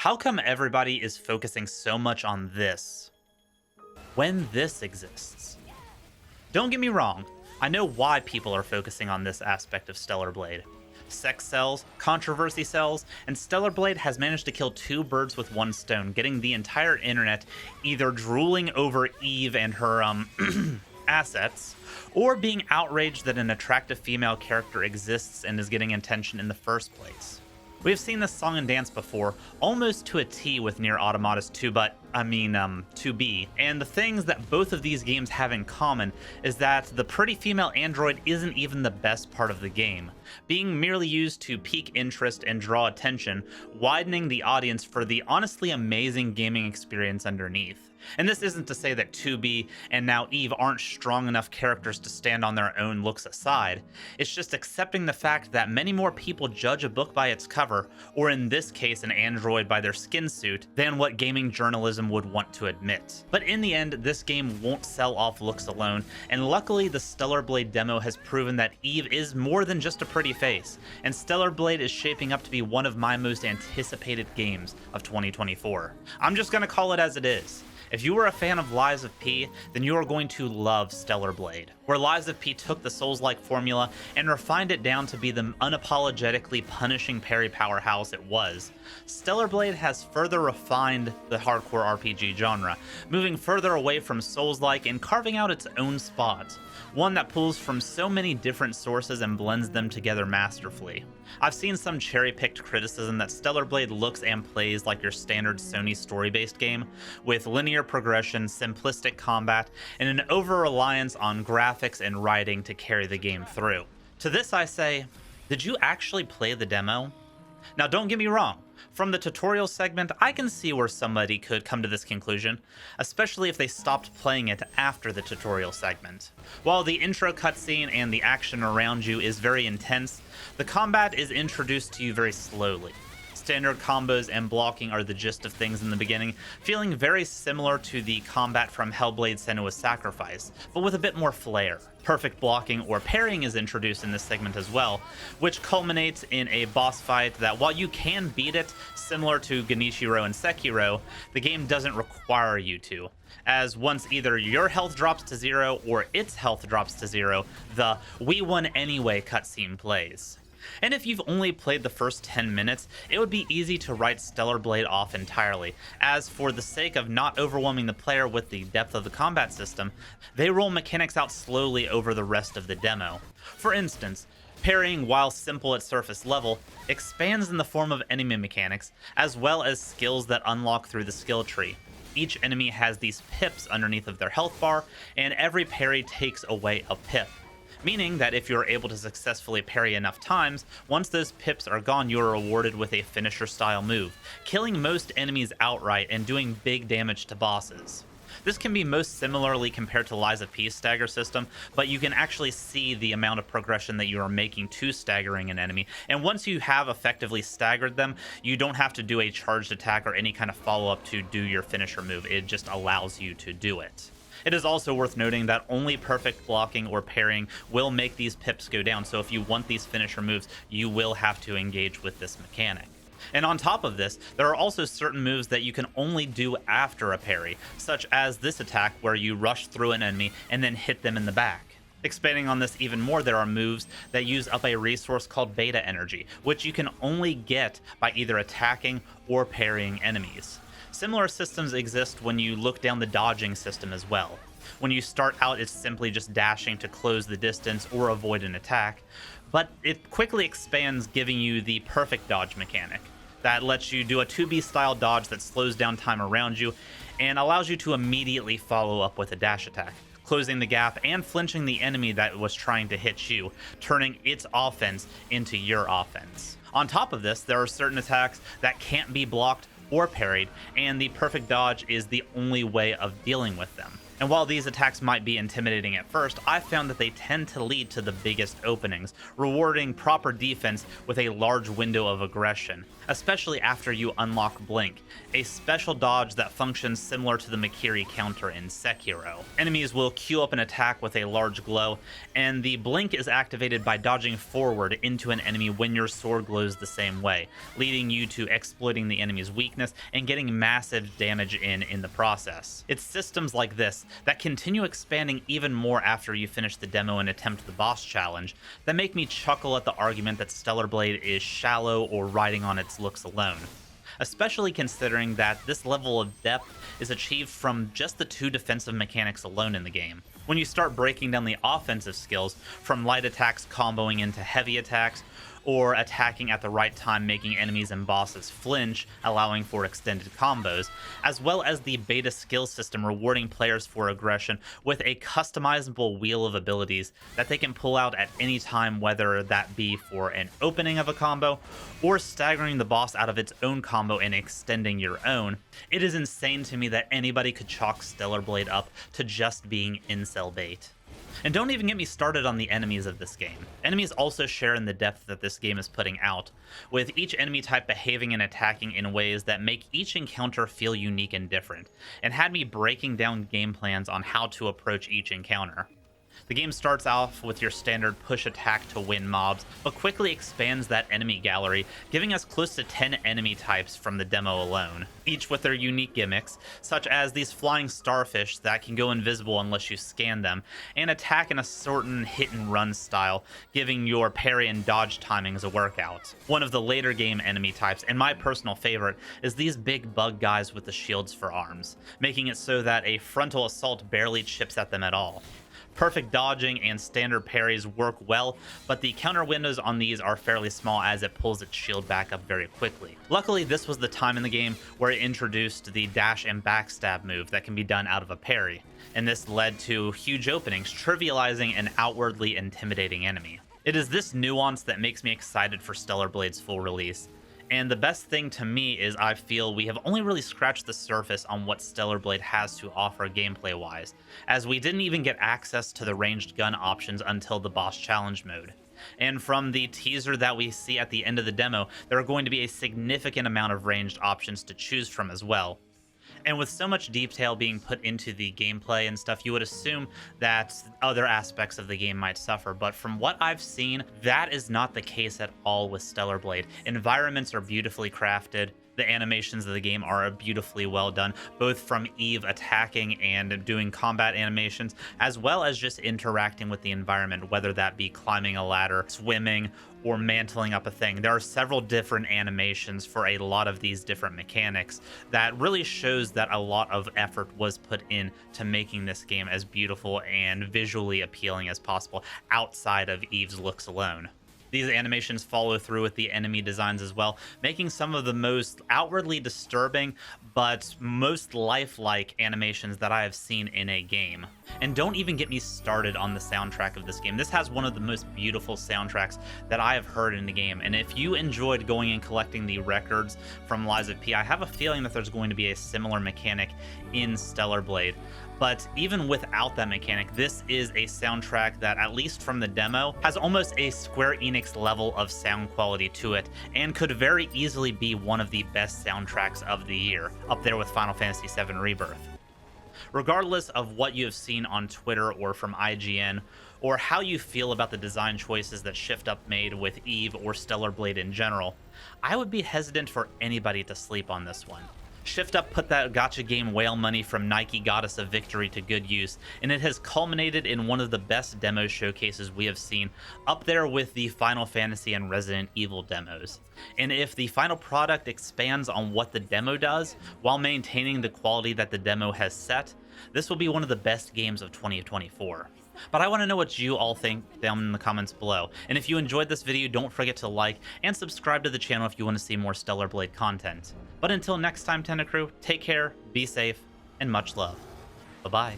How come everybody is focusing so much on this when this exists? Don't get me wrong, I know why people are focusing on this aspect of Stellar Blade. Sex sells, controversy sells, and Stellar Blade has managed to kill two birds with one stone, getting the entire internet either drooling over Eve and her assets, or being outraged that an attractive female character exists and is getting attention in the first place. We have seen this song and dance before, almost to a T with Nier Automata's 2B, and the things that both of these games have in common is that the pretty female android isn't even the best part of the game, being merely used to pique interest and draw attention, widening the audience for the honestly amazing gaming experience underneath. And this isn't to say that 2B and now Eve aren't strong enough characters to stand on their own looks aside. It's just accepting the fact that many more people judge a book by its cover, or in this case an android by their skin suit, than what gaming journalism would want to admit. But in the end, this game won't sell off looks alone, and luckily the Stellar Blade demo has proven that Eve is more than just a pretty face, and Stellar Blade is shaping up to be one of my most anticipated games of 2024. I'm just gonna call it as it is. If you were a fan of Lies of P, then you are going to love Stellar Blade, where Lies of P took the Souls-like formula and refined it down to be the unapologetically punishing parry powerhouse it was. Stellar Blade has further refined the hardcore RPG genre, moving further away from Souls-like and carving out its own spot, one that pulls from so many different sources and blends them together masterfully. I've seen some cherry-picked criticism that Stellar Blade looks and plays like your standard Sony story-based game, with linear progression, simplistic combat, and an over-reliance on graphics and writing to carry the game through. To this I say, did you actually play the demo? Now don't get me wrong, from the tutorial segment, I can see where somebody could come to this conclusion, especially if they stopped playing it after the tutorial segment. While the intro cutscene and the action around you is very intense, the combat is introduced to you very slowly. Standard combos and blocking are the gist of things in the beginning, feeling very similar to the combat from Hellblade: Senua's Sacrifice, but with a bit more flair. Perfect blocking or parrying is introduced in this segment as well, which culminates in a boss fight that, while you can beat it, similar to Ganishiro and Sekiro, the game doesn't require you to, as once either your health drops to zero or its health drops to zero, the "we won anyway" cutscene plays. And if you've only played the first 10 minutes, it would be easy to write Stellar Blade off entirely, as for the sake of not overwhelming the player with the depth of the combat system, they roll mechanics out slowly over the rest of the demo. For instance, parrying, while simple at surface level, expands in the form of enemy mechanics, as well as skills that unlock through the skill tree. Each enemy has these pips underneath of their health bar, and every parry takes away a pip. Meaning that if you're able to successfully parry enough times, once those pips are gone, you are rewarded with a finisher style move, killing most enemies outright and doing big damage to bosses. This can be most similarly compared to Lies of P's stagger system, but you can actually see the amount of progression that you are making to staggering an enemy, and once you have effectively staggered them, you don't have to do a charged attack or any kind of follow-up to do your finisher move, it just allows you to do it. It is also worth noting that only perfect blocking or parrying will make these pips go down, so if you want these finisher moves, you will have to engage with this mechanic. And on top of this, there are also certain moves that you can only do after a parry, such as this attack where you rush through an enemy and then hit them in the back. Expanding on this even more, there are moves that use up a resource called beta energy, which you can only get by either attacking or parrying enemies. Similar systems exist when you look down the dodging system as well. When you start out, it's simply just dashing to close the distance or avoid an attack, but it quickly expands, giving you the perfect dodge mechanic that lets you do a 2B style dodge that slows down time around you and allows you to immediately follow up with a dash attack, closing the gap and flinching the enemy that was trying to hit you, turning its offense into your offense. On top of this, there are certain attacks that can't be blocked or parried, and the perfect dodge is the only way of dealing with them. And while these attacks might be intimidating at first, I've found that they tend to lead to the biggest openings, rewarding proper defense with a large window of aggression, especially after you unlock Blink, a special dodge that functions similar to the Makiri counter in Sekiro. Enemies will queue up an attack with a large glow, and the Blink is activated by dodging forward into an enemy when your sword glows the same way, leading you to exploiting the enemy's weakness and getting massive damage in the process. It's systems like this that continue expanding even more after you finish the demo and attempt the boss challenge that make me chuckle at the argument that Stellar Blade is shallow or riding on its looks alone, especially considering that this level of depth is achieved from just the 2 defensive mechanics alone in the game. When you start breaking down the offensive skills, from light attacks comboing into heavy attacks, or attacking at the right time making enemies and bosses flinch, allowing for extended combos, as well as the beta skill system rewarding players for aggression with a customizable wheel of abilities that they can pull out at any time, whether that be for an opening of a combo or staggering the boss out of its own combo and extending your own. It is insane to me that anybody could chalk Stellar Blade up to just being incel bait. And don't even get me started on the enemies of this game. Enemies also share in the depth that this game is putting out, with each enemy type behaving and attacking in ways that make each encounter feel unique and different, and had me breaking down game plans on how to approach each encounter. The game starts off with your standard push attack to win mobs, but quickly expands that enemy gallery, giving us close to 10 enemy types from the demo alone, each with their unique gimmicks, such as these flying starfish that can go invisible unless you scan them, and attack in a certain hit and run style, giving your parry and dodge timings a workout. One of the later game enemy types, and my personal favorite, is these big bug guys with the shields for arms, making it so that a frontal assault barely chips at them at all. Perfect dodging and standard parries work well, but the counter windows on these are fairly small as it pulls its shield back up very quickly. Luckily, this was the time in the game where it introduced the dash and backstab move that can be done out of a parry, and this led to huge openings, trivializing an outwardly intimidating enemy. It is this nuance that makes me excited for Stellar Blade's full release. And the best thing to me is I feel we have only really scratched the surface on what Stellar Blade has to offer gameplay-wise, as we didn't even get access to the ranged gun options until the boss challenge mode. And from the teaser that we see at the end of the demo, there are going to be a significant amount of ranged options to choose from as well. And with so much detail being put into the gameplay and stuff, you would assume that other aspects of the game might suffer. But from what I've seen, that is not the case at all with Stellar Blade. Environments are beautifully crafted. The animations of the game are beautifully well done, both from Eve attacking and doing combat animations, as well as just interacting with the environment, whether that be climbing a ladder, swimming, or mantling up a thing. There are several different animations for a lot of these different mechanics that really shows that a lot of effort was put in to making this game as beautiful and visually appealing as possible outside of Eve's looks alone. These animations follow through with the enemy designs as well, making some of the most outwardly disturbing but most lifelike animations that I have seen in a game. And don't even get me started on the soundtrack of this game. This has one of the most beautiful soundtracks that I have heard in the game. And if you enjoyed going and collecting the records from Liza P, I have a feeling that there's going to be a similar mechanic in Stellar Blade. But even without that mechanic, this is a soundtrack that, at least from the demo, has almost a Square Enix level of sound quality to it, and could very easily be one of the best soundtracks of the year, up there with Final Fantasy VII Rebirth. Regardless of what you have seen on Twitter or from IGN, or how you feel about the design choices that Shift Up made with Eve or Stellar Blade in general, I would be hesitant for anybody to sleep on this one. Shift Up put that gacha game whale money from Nike Goddess of Victory to good use, and it has culminated in one of the best demo showcases we have seen, up there with the Final Fantasy and Resident Evil demos. And if the final product expands on what the demo does, while maintaining the quality that the demo has set, this will be one of the best games of 2024. But I want to know what you all think down in the comments below. And if you enjoyed this video, don't forget to like and subscribe to the channel if you want to see more Stellar Blade content. But until next time, Tentacrew, take care, be safe, and much love. Bye-bye.